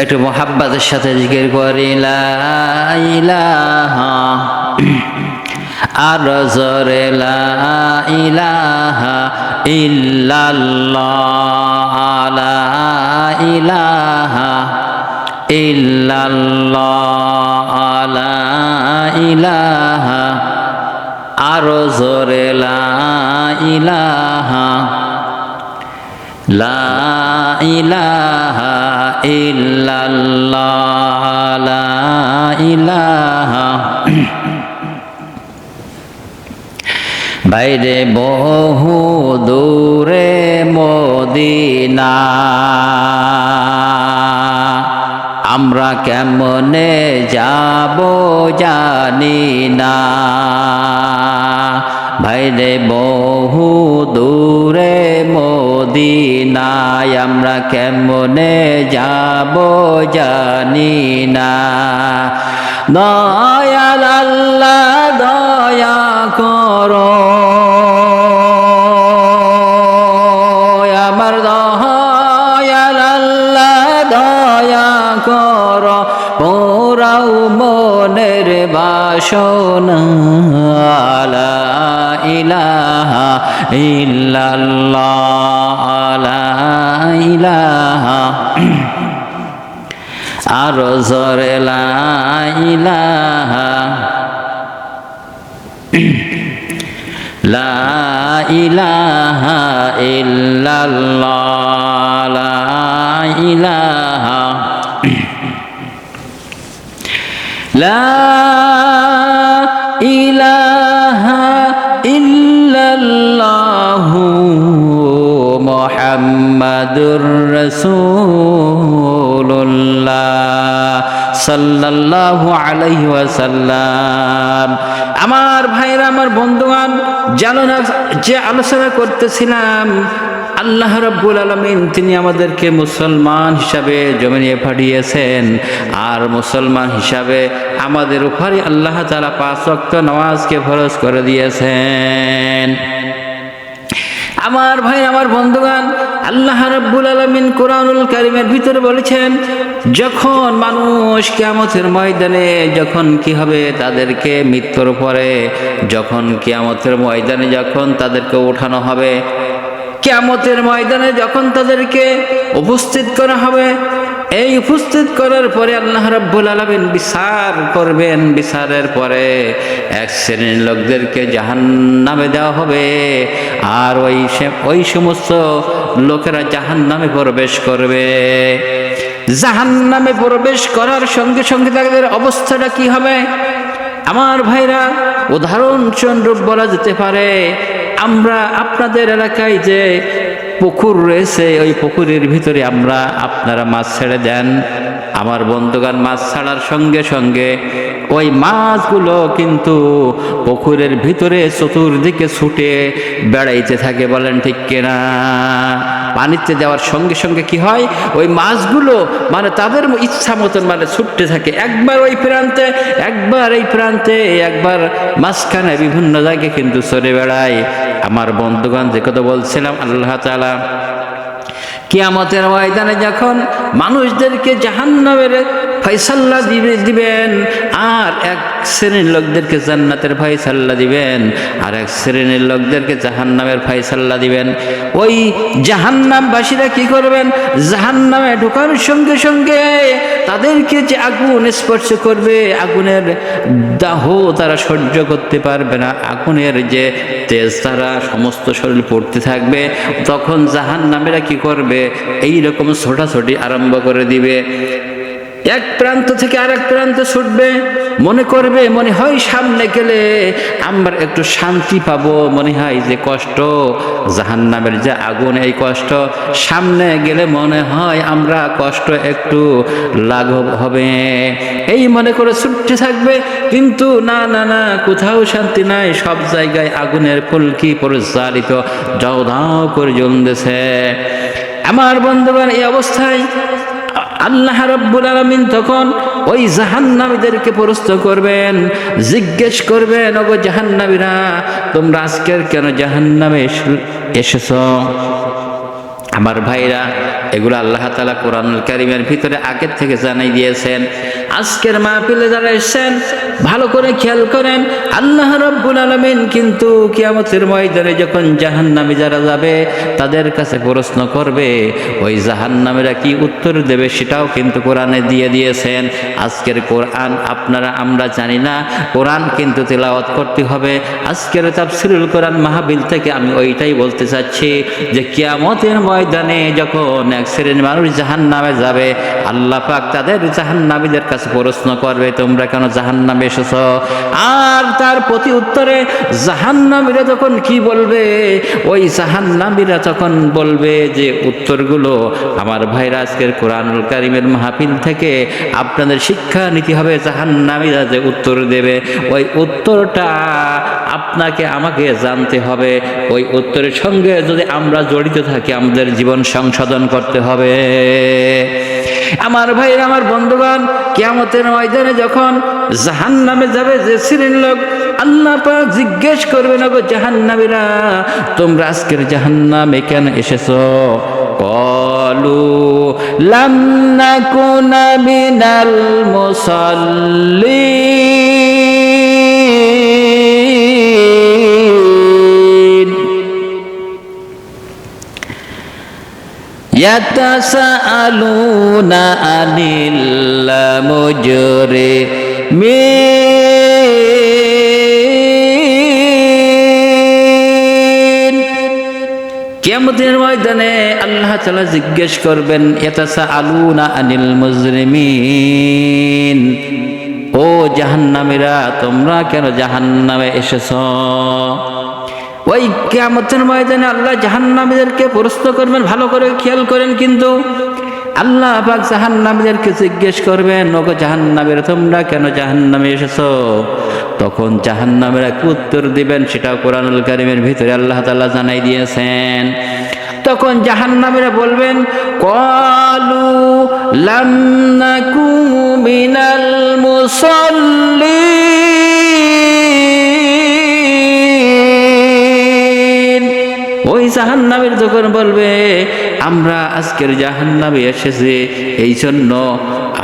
একটু মোহাব্বতের সাথে জিকির করি লা ইলাহা আর জোরে লা ইলাহা ইল্লাল্লাহ লা ইলাহা ইল্লাল্লাহ লা ইলাহা আর জোরে লা ইলাহা লা ইলাহা ইল্লাল্লাহ লা ইলাহা। বাইরে বহু দূরে মদিনা, আমরা কেমনে যাব জানি না। বাইরে বহু দূরে মদিনায়, আমরা কেমনে যাব জানি না। দয়াল আল্লাহ দয়া করো, আমার দয়াল আল্লাহ দয়া করো, পোরাও মনের বাসনা। লা ইলাহা ইল্লাল্লাহ লা ইলাহা আর জোরে লা ইলাহা লা ইলাহা ইল্লাল্লাহ লা ইলাহা লা ইলাহা ইল্লাল্লাহু মুহাম্মাদুর রাসূলুল্লাহ সাল্লাল্লাহু আলাইহি ওয়াসাল্লাম। আমার ভাইরা, আমার বন্ধুগণ, জানো না যে আলোচনা করতেছিলাম, আল্লাহ রাব্বুল আলামিন তিনি আমাদেরকে মুসলমান হিসাবে জমিনে পাঠিয়েছেন, আর মুসলমান হিসাবে আমাদের উপরে আল্লাহ তাআলা 5 ওয়াক্ত নামাজকে ফরজ করে দিয়েছেন। আমার ভাই, আমার বন্ধুগণ, আল্লাহ রাব্বুল আলামিন কোরআনুল কারীমের ভিতরে বলেছেন, যখন মানুষ কিয়ামতের ময়দানে যখন কি হবে, তাদেরকে মৃত্যুর পরে যখন কিয়ামতের ময়দানে যখন তাদেরকে ওঠানো হবে, কিয়ামতের ময়দানে যখন তাদেরকে উপস্থিত করা হবে, এই উপস্থিত করার পরে আল্লাহ রাব্বুল আলামিন বিচার করবেন। বিচারের পরে এক শ্রেণীর লোকদেরকে জাহান্নামে দেওয়া হবে, আর ওই সমস্ত লোকেরা জাহান্নামে প্রবেশ করবে। জাহান্নামে প্রবেশ করার সঙ্গে সঙ্গে তাদের অবস্থাটা কি হবে? আমার ভাইরা, উদাহরণস্বরূপ বলা যেতে পারে, আমরা আপনাদের এলাকায় যে পুকুর রয়েছে, ওই পুকুরের ভিতরে আপনারা মাছ ছেড়ে দেন। আমার বন্ধুগণ, মাছ ছাড়ার সঙ্গে সঙ্গে ওই মাছগুলো কিন্তু পুকুরের ভিতরে চতুর্দিকে ছুটে বেড়াইতে থাকে, বলেন ঠিক কিনা? পানিতে দেওয়ার সঙ্গে সঙ্গে কি হয়, ওই মাছগুলো মানে তাদের ইচ্ছা মতন মানে ছুটতে থাকে, একবার ওই প্রান্তে, একবার এই প্রান্তে, একবার মাঝখানে, বিভিন্ন জায়গায় কিন্তু চলে বেড়ায়। আমার বন্ধুগণ, যে কথা বলছিলাম, আল্লাহ তাআলা কিয়ামতের ময়দানে যখন মানুষদেরকে জাহান্নামের ফয়সালা দিবেন, আর এক শ্রেণীর লোকদেরকে জান্নাতের ফয়সালা দিবেন, আর এক শ্রেণীর লোকদেরকে জাহান্নামের ফয়সালা দিবেন। ওই জাহান্নামবাসীরা কি করবেন? জাহান্নামে ঢোকার সঙ্গে সঙ্গে তাদেরকে যে আগুন স্পর্শ করবে, আগুনের দাহ তারা সহ্য করতে পারবে না, আগুনের যে তেজ তারা সমস্ত শরীর পড়তে থাকবে। তখন জাহান্নামীরা কি করবে? এইরকম ছোটাছুটি আরম্ভ করে দিবে, এক প্রান্ত থেকে আরেক প্রান্তে ছুটবে। মনে করবে, মনে হয় সামনে গেলে আমরা একটু শান্তি পাবো, মনে হয় যে কষ্ট, জাহান্নামের যে আগুন, এই কষ্ট সামনে গেলে মনে হয় আমরা কষ্ট একটু লাঘব হবে, এই মনে করে ছুটতে থাকবে। কিন্তু না না না, কোথাও শান্তি নাই, সব জায়গায় আগুনের ফুলকি পরিচালিত, দাও দাও করে জ্বলতেছে। আমার বন্ধুগণ, এই অবস্থায় আল্লাহ রাব্বুল আলামিন তখন ওই জাহান্নামীদেরকে প্রশ্ন করবেন, জিজ্ঞেস করবেন, ওগো জাহান্নামীরা, তোমরা আজকের কেন জাহান্নামে এসেছো? আমার ভাইরা, এগুলো আল্লাহ তাআলা কোরআনুল কারীমের ভিতরে আগের থেকে জানাই দিয়েছেন। আজকের মাহফিলে যারা এসেছেন ভালো করে খেয়াল করেন, আল্লাহ রাব্বুল আলামিন কিন্তু কিয়ামতের ময়দানে যখন জাহান্নামে যারা যাবে তাদের কাছে প্রশ্ন করবে, ওই জাহান্নামীরা কি উত্তর দেবে সেটাও কিন্তু কোরআনে দিয়ে দিয়েছেন। আজকের কোরআন আপনারা আমরা জানি না, কোরআন কিন্তু তেলাওয়াত করতে হবে। আজকের তাফসীরুল কোরআন মাহফিল থেকে আমি ওইটাই বলতে চাচ্ছি যে কিয়ামতের ময়দানে যখন এক শ্রেণীর মানুষ জাহান্নামে যাবে, আল্লাহ পাক তাদের জাহান্নামীদের কাছে প্রশ্ন করবে, তোমরা কেন জাহান্নামে এসেছো? আর তার প্রতি উত্তরে জাহান্নামীরা তখন কি বলবে? ওই জাহান্নামীরা তখন বলবে যে উত্তরগুলো আমার ভাইরা আজকের কোরআনুল কারীমের মাহফিল থেকে আপনাদের শিক্ষা নিতে হবে। জাহান্নামীরা যে উত্তর দেবে ওই উত্তরটা আপনাকে আমাকে জানতে হবে। ওই উত্তরের সঙ্গে যদি আমরা জড়িত থাকি আমাদের জীবন সংশোধন করতে হবে। আমার ভাইরা, আমার বন্ধুগণ, কিয়ামতের ময়দানে যখন জাহান্নামে যাবে যে শ্রেণীর লোক, আল্লাহ পাক জিজ্ঞেস করবেন, ওগো জাহান্নামীরা তোমরা আজকের জাহান্নামে কেন এসেছো? ক্বালু লাম নাকুনা মিনাল মুসাল্লিন ইয়াতাসাআলুনা আনিল মুজরিমিন। কিয়ামতের ময়দানে আল্লাহ তাআলা জিজ্ঞেস করবেন, ইয়াতাসাআলুনা আনিল মুজরিমিন, ও জাহান্নামীরা তোমরা কেন জাহান্নামে এসেছো? ওই কিয়ামতের ময়দানে আল্লাহ জাহান্নামীদেরকে প্রশ্ন করবেন, ভালো করে খেয়াল করেন কিন্তু আল্লাহ পাক জাহান্নামীদেরকে জিজ্ঞেস করবেন, ওগো জাহান্নামীরা তোমরা কেন জাহান্নামে এসেছো? তখন জাহান্নামীরা কি উত্তর দিবেন সেটাও কোরআনুল কারীমের ভিতরে আল্লাহ তাআলা জানাই দিয়েছেন। তখন জাহান্নামীরা বলবেন, ক্বালু লাম নাকু মিনাল মুসাল্লিন। ওই জাহান্নামীর যখন বলবে আমরা আজকের জাহান্নামে এসেছি এই জন্য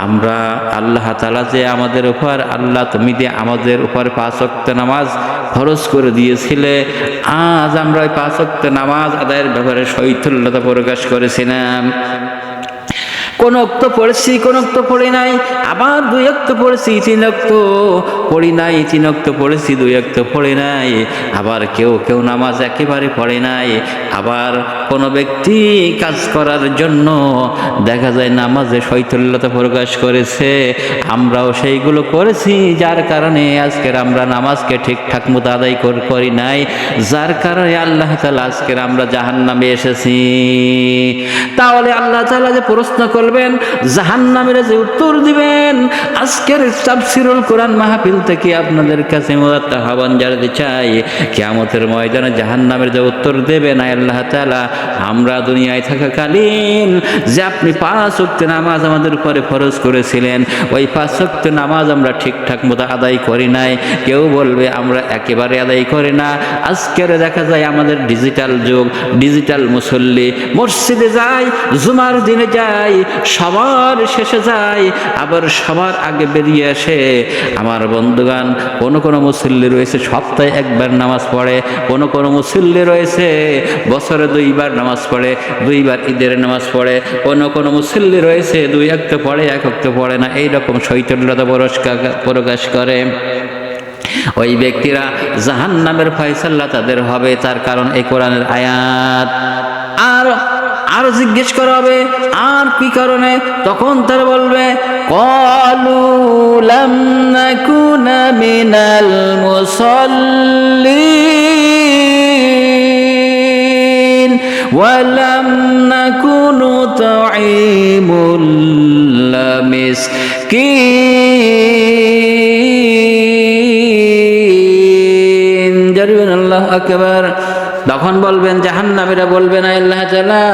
আমরা আল্লাহ তাআলা যে আমাদের উপর, আল্লাহ তুমি যে আমাদের উপর 5 ওয়াক্ত নামাজ ফরজ করে দিয়েছিলে, আজ আমরা ওই 5 ওয়াক্ত নামাজ আদায়ের ব্যাপারে শৈথল্যতা প্রকাশ করেছিলাম। কোন ওয়াক্ত পড়েছি, কোন ওয়াক্ত পড়ি নাই, আবার 2 ওয়াক্ত পড়েছি, 3 ওয়াক্ত পড়ি নাই, 3 ওয়াক্ত পড়েছি, 2 ওয়াক্ত পড়ি নাই। আবার কেউ কেউ নামাজ একেবারে পড়ে নাই। আবার কোনো ব্যক্তি কাজ করার জন্য দেখা যায় নামাজে শৈথল্যতা প্রকাশ করেছে, আমরাও সেইগুলো করেছি, যার কারণে আজকের আমরা নামাজকে ঠিকঠাক মতো আদায় করি নাই, যার কারণে আল্লাহ তাআলা আজকের আমরা জাহান্নামে এসেছি। তাহলে আল্লাহ তাআলা যে প্রশ্ন করবেন, জাহান্নামীরা যে উত্তর দিবেন, আজকের তাফসীরুল কোরআন মাহফিল থেকে আপনাদের কাছে মুরাদ আহ্বান জানাতে চাই, কিয়ামতের ময়দানে জাহান্নামের যে উত্তর দেবেন আল্লাহ তাআলা, আমরা দুনিয়ায় থাকাকালীন যে আপনি 5 ওয়াক্ত নামাজ আমাদের উপরে ফরজ করেছিলেন, ওই 5 ওয়াক্ত নামাজ আমরা ঠিকঠাক মতো আদায় করি নাই। কেউ বলবে আমরা একেবারে আদায় করি না। আজকের দেখা যায় আমাদের ডিজিটাল যুগ, ডিজিটাল মুসল্লি, মসজিদে যায়, জুমার দিনে যায়, সবার শেষে যায়, আবার সবার আগে বেরিয়ে আসে। আমার বন্ধুগান, কোনো মুসল্লি রয়েছে সপ্তাহে 1 বার নামাজ পড়ে, কোনো মুসল্লি রয়েছে বছরে 2 বার নামাজ পড়ে, 2 বার ঈদের নামাজ পড়ে, কোনো মুসল্লি রয়েছে 2 ওয়াক্ত পড়ে, 1 ওয়াক্ত পড়ে না। এইরকম শৈথল্যতা প্রকাশ করে। ওই ব্যক্তিরা জাহান্নামের ফয়সালা তাদের হবে, তার কারণ এই কোরআনের আয়াত। আর জিজ্ঞেস করা হবে আর কি কারণে, তখন তারা বলবে ক্বালু লাম নাকুনা মিনাল মুসাল্লিন ওয়া লাম নাকু নুতঈমুল মিসকিন। জারিবেন আল্লাহু আকবার। তখন বলবেন জাহান্নামীরা বলবেন, আল্লাহ তাআলা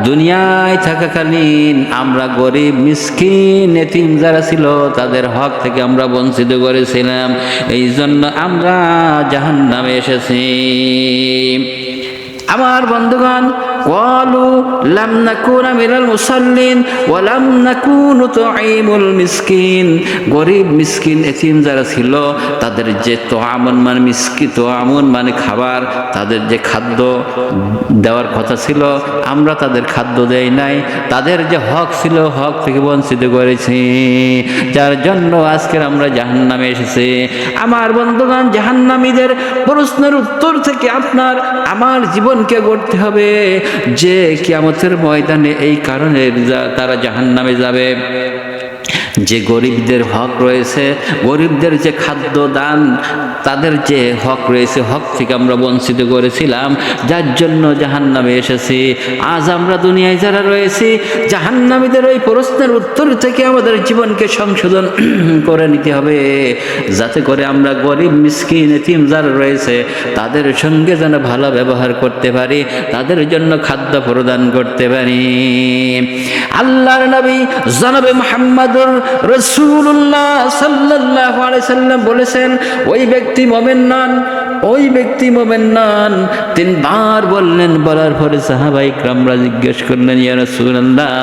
দুনিয়ায় থাকাকালীন আমরা গরিব মিসকিন এতিম যারা ছিল তাদের হক থেকে আমরা বঞ্চিত করেছিলাম, এই জন্য আমরা জাহান্নামে এসেছি। আমার বন্ধুগণ, ক্বালু লাম নাকুনা মিনাল মুসাল্লিন ওয়া লাম নাকুনু নুতঈমুল মিসকিন। গরিব মিসকিন এতিম যারা ছিল তাদের যে তোয়ামুন মানে মিসকিন, তোয়ামুন মানে খাবার, তাদের যে খাদ্য দেওয়ার কথা ছিল আমরা তাদের খাদ্য দেই নাই, তাদের যে হক ছিল হক থেকে বঞ্চিত করেছি, যার জন্য আজকের আমরা জাহান্নামে এসেছি। আমার বন্ধুগণ, জাহান্নামীদের প্রশ্নের উত্তর থেকে আপনার আমার জীবনকে গড়তে হবে যে কিয়ামতের ময়দানে এই কারণে তারা জাহান্নামে যাবে। যে গরিবদের হক রয়েছে, গরিবদের যে খাদ্য দান, তাদের যে হক রয়েছে হক থেকে আমরা বঞ্চিত করেছিলাম, যার জন্য জাহান্নামে এসেছি। আজ আমরা দুনিয়ায় যারা রয়েছি জাহান্নামীদের ওই প্রশ্নের উত্তর থেকে আমাদের জীবনকে সংশোধন করে নিতে হবে, যাতে করে আমরা গরিব মিসকিন এতিম যারা রয়েছে তাদের সঙ্গে যেন ভালো ব্যবহার করতে পারি, তাদের জন্য খাদ্য প্রদান করতে পারি। আল্লাহর নবী জনাবে মুহাম্মদুর রাসূলুল্লাহ সাল্লাল্লাহু আলাইহি সাল্লাম বলেছেন, ওই ব্যক্তি মুমিন নন, ওই ব্যক্তি মুমিন নন। তিনবার বললেন, বলার পরে সাহাবায়ে কেরামরা জিজ্ঞেস করলেন, ইয়া রাসূলুল্লাহ,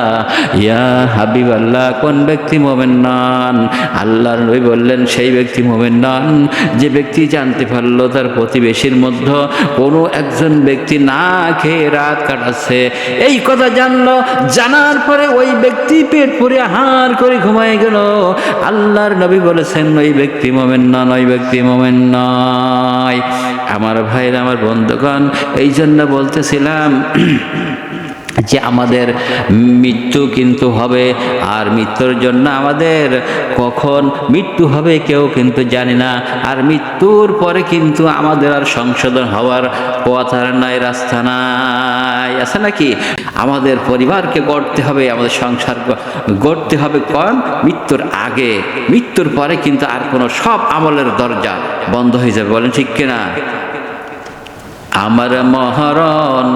ইয়া হাবিবাল্লাহ, কোন ব্যক্তি মুমিন নন? আল্লাহর নবী বললেন, সেই ব্যক্তি মুমিন নন যে ব্যক্তি জানতে পারলো তার প্রতিবেশীর মধ্যে কোনো একজন ব্যক্তি না খেয়ে রাত কাটাচ্ছে। এই কথা জানলো, জানার পরে ওই ব্যক্তি পেট পুরে আহার করে ঘুমায় গেল। আল্লাহর নবী বলেছেন, ওই ব্যক্তি মুমিন নন, ওই ব্যক্তি মুমিন নয়। আমার ভাইরা, আমার বন্ধুগণ, এই জন্য বলতেছিলাম যে আমাদের মৃত্যু কিন্তু হবে, আর মৃত্যুর জন্য আমাদের কখন মৃত্যু হবে কেউ কিন্তু জানি না। আর মৃত্যুর পরে কিন্তু আমাদের আর সংশোধন হওয়ার পথ আর নাই, রাস্তা নাই, আছে নাকি? আমাদের পরিবারকে গড়তে হবে, আমাদের সংসার গড়তে হবে কোন মৃত্যুর আগে। মৃত্যুর পরে কিন্তু আর কোনো সব আমলের দরজা বন্ধ হয়ে যাবে। বলেন ঠিক কিনা? আমার মহরণ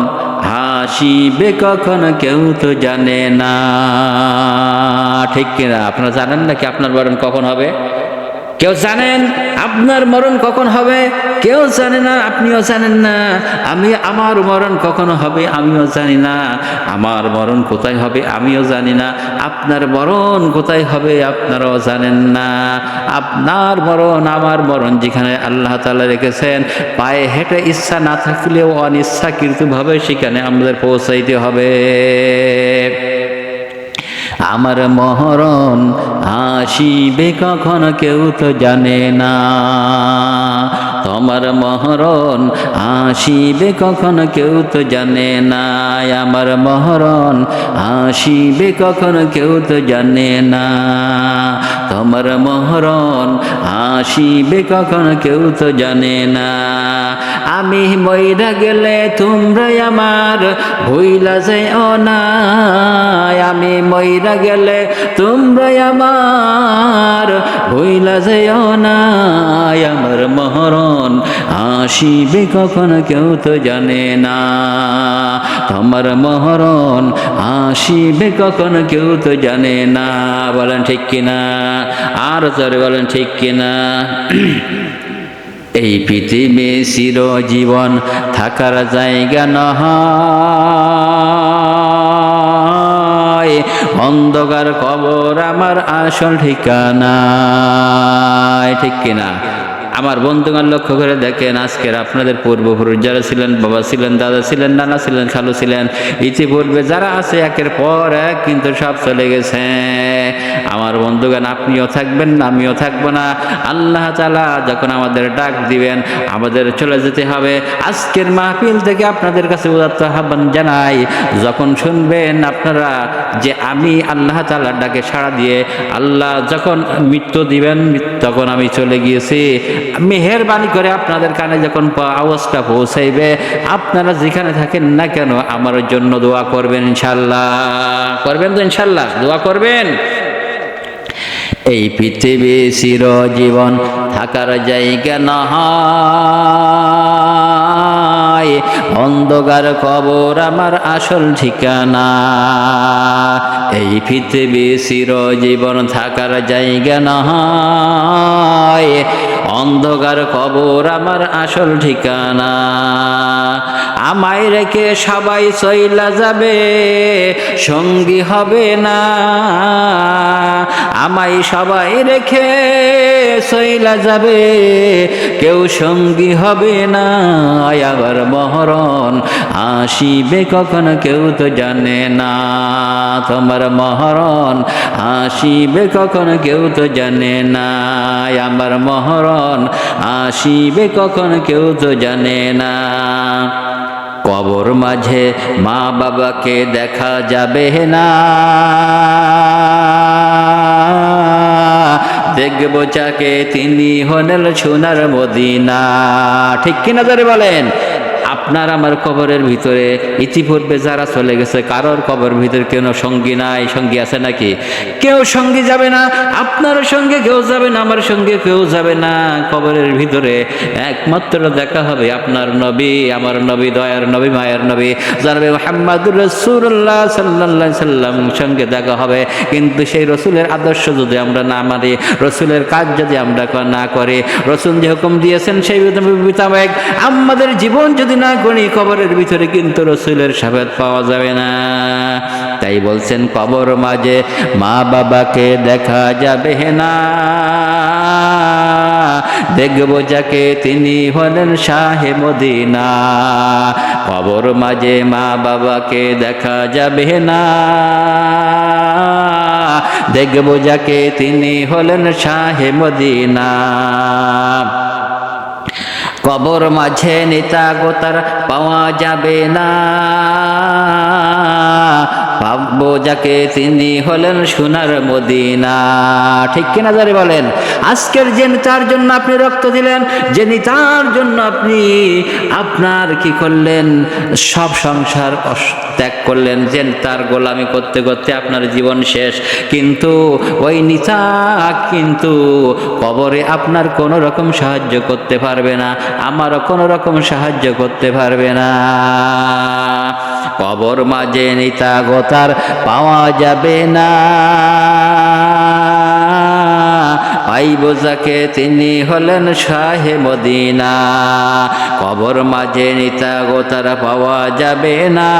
হাসিবে কখন কেউ তো জানে না, ঠিক কিনা? আপনারা জানেন নাকি আপনার মরণ কখন হবে? কেউ জানেন আপনার মরণ কখন হবে? কেউ জানে না, আপনিও জানেন না। আমার মরণ কখন হবে আমিও জানি না। আমার মরণ কোথায় হবে আমিও জানি না। আপনার মরণ কোথায় হবে আপনারাও জানেন না। আপনার মরণ আমার মরণ যেখানে আল্লাহ তাআলা রেখেছেন, পায়ে হেঁটে ইচ্ছা না থাকলেও অনিচ্ছাকৃতভাবে সেখানে আমাদের পৌঁছাইতে হবে। আমার মরণ আসিবে কখন কেউ তো জানে না, তোমার মরণ আসিবে কখন কেউ তো জানে না। আমার মরণ আসিবে কখন কেউ তো জানে না, তোমার মরণ আসিবে কখন কেউ তো জানে না। আমি মইরা গেলে তোমরা আমার ভুইলা যাইও না, আমি মইরা গেলে তোমরা আমার ভুইলা যাইও না। আমার মরণ আসিবে কখন কেউ তো জানে না, তোমার মরণ আসিবে কখন কেউ তো জানে না। বলেন ঠিক কিনা? আর জোরে বলেন ঠিক কিনা? এই পৃথিবী চিরজীবন থাকার জায়গা নয়, অন্ধকার কবর আমার আসল ঠিকানা, ঠিক কিনা? আমার বন্ধুগণ, লক্ষ্য করে দেখেন, আজকের আপনাদের পূর্বপুরুষ যারা ছিলেন, বাবা ছিলেন, দাদা ছিলেন, নানা ছিলেন, খালু ছিলেন, ইতিপূর্বে যারা আছে একের পর এক কিন্তু সব চলে গেছে। আমার বন্ধুগণ, আপনিও থাকবেন না, আমিও থাকবো না। আল্লাহ তাআলা যখন আমাদের ডাক দিবেন আমাদের চলে যেতে হবে। আজকের মাহফিল থেকে আপনাদের কাছে উদাত্ত আহ্বান জানাই, যখন শুনবেন আপনারা যে আমি আল্লাহ তাআলার ডাকে সাড়া দিয়ে আল্লাহ যখন মৃত্যু দিবেন, তখন আমি চলে গিয়েছি, মেহেরবানি করে আপনাদের কানে যখন আওয়াজটা পৌঁছাইবে, আপনারা যেখানে থাকেন না কেন আমার জন্য দোয়া করবেন ইনশাআল্লাহ। করবেন তো ইনশাআল্লাহ? দোয়া করবেন। এই পৃথিবী চিরজীবন থাকার জায়গা নয়, অন্ধকার কবর আমার আসল ঠিকানা। এই পৃথিবী চিরজীবন থাকার জায়গা নয়, অন্ধকার কবর আমার আসল ঠিকানা। আমায় রেখে সবাই চইলা যাবে, সঙ্গী হবে না। আমায় সবাই রেখে চইলা যাবে, কেউ সঙ্গী হবে না। আবার মহরণ আসিবে কখন কেউ তো জানে না। তোমার মহরণ আসিবে কখন কেউ তো জানে না। আমার মহরণ আসিবে কখন কেউ তো জানে না। কবর মাঝে মা বাবাকে দেখা যাবে না, দেখব যাকে তিনি হলেন সোনার মদিনা। ঠিক কিনা ধরে বলেন? আপনার আমার কবরের ভিতরে ইতিপূর্বে যারা চলে গেছে, কারোর কবর ভিতরে কেন সঙ্গী নাই? সঙ্গী আছে নাকি? কেউ সঙ্গী যাবে না, আপনার সঙ্গে কেউ যাবে না, আমার সঙ্গে কেউ যাবে না। কবরের ভিতরে একমাত্র দেখা হবে আপনার নবী, আমার নবী, দয়ার নবী, মায়ের নবী জানাবে মুহাম্মদুর রাসূলুল্লাহ সাল্লাল্লাহু আলাইহি সাল্লাম সঙ্গে দেখা হবে। কিন্তু সেই রসুলের আদর্শ যদি আমরা না মানি, রসুলের কাজ যদি আমরা না করি, রসুল যে হুকুম দিয়েছেন সেই মোতাবেক আমাদের জীবন যদি না করি, কবরের ভিতরে কিন্তু রসুলের শাফাত পাওয়া যাবে না। তাই বলছেন কবর মাঝে মা বাবাকে দেখা যাবে না, দেখব যাকে তিনি হলেন শাহে মদিনা। কবর মাঝে মা বাবাকে দেখা যাবে না, দেখব যাকে তিনি হলেন শাহে মদিনা। কবর মাঝে নেতা গোতার পাওয়া যাবে না, পাবো যাকে তিনি হলেন সোনার মদিনা। ঠিক কিনা যারে বলেন? আজকের যে নেতার জন্য আপনি রক্ত দিলেন, যে নেতার জন্য আপনি আপনার কি করলেন, সব সংসার ত্যাগ করলেন, যে তার গোলামি করতে করতে আপনার জীবন শেষ, কিন্তু ওই নেতা কিন্তু কবরে আপনার কোনো রকম সাহায্য করতে পারবে না, আমারও কোনো রকম সাহায্য করতে পারবে না। কবর মাঝে নেতা গোতার পাওয়া যাবে না, পাইব যাকে তিনি হলেন শাহে মদিনা। কবর মাঝে নেতা গোতার পাওয়া যাবে না,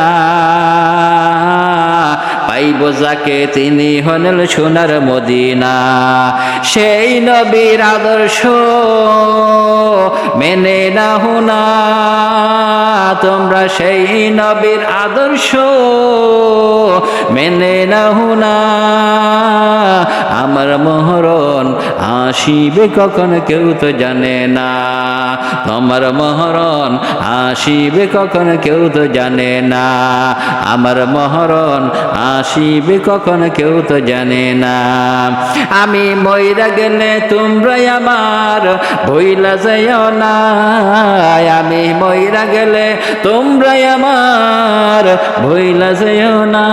পাইব যাকে তিনি হলেন সোনার মদিনা। সেই নবীর আদর্শ মেনে নাও না তোমরা, সেই নবীর আদর্শ মেনে নাও না। আমার মহরণ আসিবে কখন কেউ তো জানে না, তোমার মহরণ আসিবে কখন কেউ তো জানে না। আমার মহরণ আসিবে কখন কেউ তো জানে না। আমি মইরা গেলে তোমরা আমার ভইলা যাইও না, আমি মইরা গেলে তোমরা আমার ভইলা যাইও না।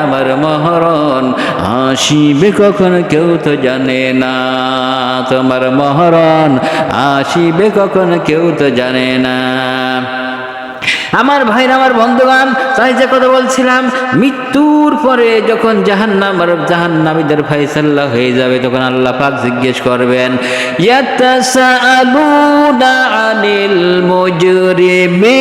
আমার মহরণ আসিবে কখন কেউ তো জানে না, তোমার মহরণ আসিবে কখন কেউ তো জানে না। আমার ভাইরা, আমার বন্ধুগণ, তাই যে কথা বলছিলাম, মৃত্যুর পরে যখন জাহান্নাম আর জাহান্নামীদের ফায়সালা হয়ে যাবে, তখন আল্লাহ পাক জিজ্ঞেস করবেন, ইয়াতাসাআলুনা আনিল মুজরিমিন।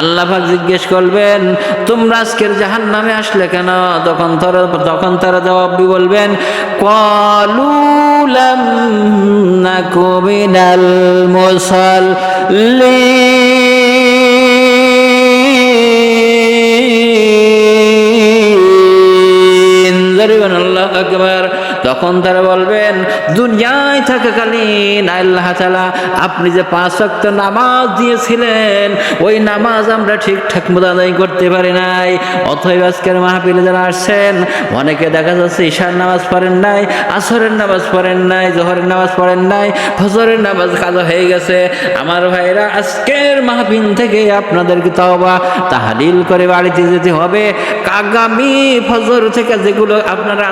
আল্লাহ পাক জিজ্ঞেস করবেন, তোমরা আজকের জাহান্নামে আসলে কেন? তখন তারা জবাব বলবেন, ক্বালু লাম নাকু মিনাল মুসাল্লিন। আল্লাহু আকবার। তখন তারা বলবেন, দুনিয়ায় থাকাকালীন আল্লাহ তাআলা আপনি যে 5 ওয়াক্ত নামাজ দিয়েছিলেন, ওই নামাজ আমরা ঠিকঠাক মতো আদায় করতে পারি নাই। অতএব আজকের মাহফিলে যারা আসছেন, অনেকে দেখা যাচ্ছে ঈশার নামাজ পড়েন নাই, আসরের নামাজ পড়েন নাই, জোহরের নামাজ পড়েন নাই, ফজরের নামাজ কাজা হয়ে গেছে। আমার ভাইরা, আজকের মাহফিল থেকে আপনাদেরকে তওবা তাহলিল করে বাড়িতে যেতে হবে। আগামী ফজর থেকে যেগুলো আপনারা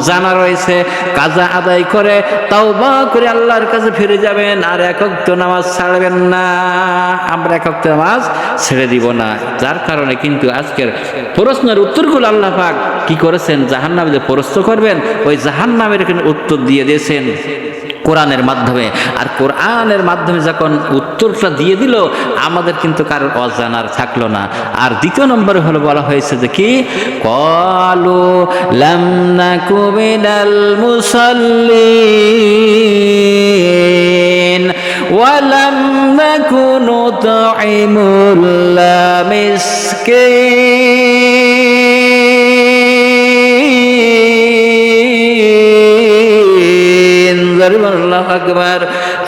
জানা রয়েছে, হয়েছে, কাজা আদায় করে তাওবা করে আল্লাহর কাছে ফিরে যাবেন, আর এক ওয়াক্ত নামাজ ছাড়বেন না। আমরা এক ওয়াক্ত নামাজ ছেড়ে দিব না। যার কারণে কিন্তু আজকের প্রশ্নের উত্তরগুলো আল্লাহ পাক কি করেছেন, জাহান্নামে যে প্রশ্ন করবেন ওই জাহান্নামের উত্তর দিয়ে দিয়েছেন কোরআনের মাধ্যমে। আর কোরআনের মাধ্যমে যখন উত্তরটা দিয়ে দিল, আমাদের কিন্তু কারোর অজানার থাকলো না। আর দ্বিতীয় নম্বরে হলো বলা হয়েছে যে কি, ক্বালু লাম নাকু মিনাল মুসাল্লিন ওয়া লাম নাকু নুতঈমুল মিসকিন। আল্লাহু আকবার।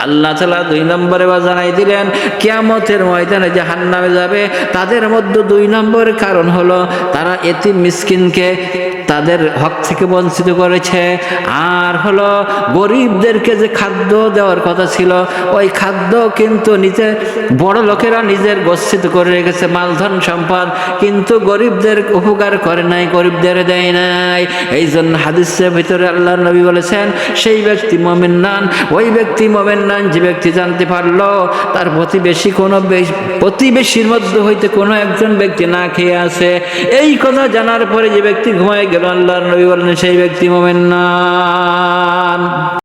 আল্লাহ তাআলা দুই নম্বরে জানাই দিলেন, কিয়ামতের ময়দানে জাহান্নামে যাবে তাদের মধ্যে দুই নম্বর কারণ হলো তারা এতিম মিসকিনকে তাদের হক থেকে বঞ্চিত করেছে, আর হলো গরিবদেরকে যে খাদ্য দেওয়ার কথা ছিল ওই খাদ্য কিন্তু নিজে বড় লোকেরা নিজের গচ্ছিত করে রেখেছে মালধন সম্পদ, কিন্তু গরিবদের উপকার করে নাই, গরিবদের দেয় নাই। এই জন্য হাদিসের ভিতরে আল্লাহর নবী বলেছেন, সেই ব্যক্তি মুমিন নন, ওই ব্যক্তি মুমিন নন যে ব্যক্তি জানতে পারলো তার প্রতিবেশীর মধ্যে হইতে কোনো একজন ব্যক্তি না খেয়ে আছে। এই কথা জানার পরে যে ব্যক্তি ঘুমায় গেল, আল্লাহর নবী বলেন সেই ব্যক্তি মুমিন নন।